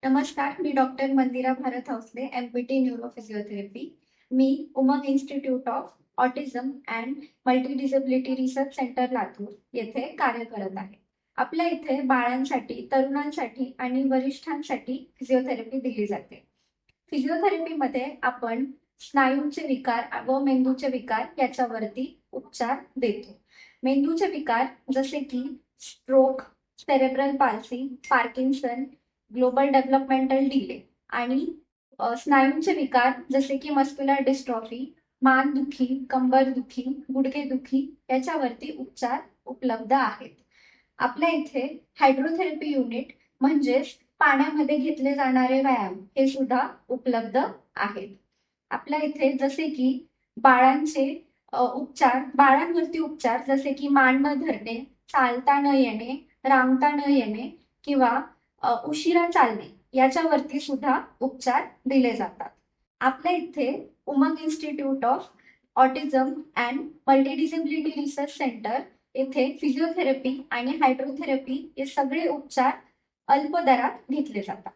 नमस्कार, मी doctor Mandira Bharat Hausale, MPT neurophysiotherapy. मी Umang institute of autism and multi disability research centre Latur येथे कार्य करत आहे. आपल्या इथे बाळांसाठी, तरुणांसाठी आणि वरिष्ठांसाठी फिजिओथेरपी दिली जाते. फिजिओथेरपीमध्ये आपण स्नायूंचे विकार व मेंदूचे विकार याच्यावरती उपचार देतो. मेंदूचे विकार जसे की stroke, cerebral palsy, Parkinson, global developmental delay आणि स्नायूंचे विकार जसे की मस्क्युलर डिस्ट्रॉफी, मानदुखी, कंबरदुखी, गुडघेदुखी याच्यावरती उपचार उपलब्ध आहेत. आपल्या इथे हायड्रोथेरपी युनिट म्हणजेच पाण्यामध्ये घेतले जाणारे व्यायाम हे सुद्धा उपलब्ध आहेत. आपल्या इथे जसे की बाळांचे बाळांवरती उपचार जसे की मान न धरणे, चालता न येणे, रांगता न येणे किंवा उशिरा चालणे याच्यावरती सुद्धा उपचार दिले जातात. आपल्या इथे Umang institute of autism and multidisability research centre येथे फिजिओथेरपी आणि हायड्रोथेरपी हे सगळे उपचार अल्प दरात घेतले जातात.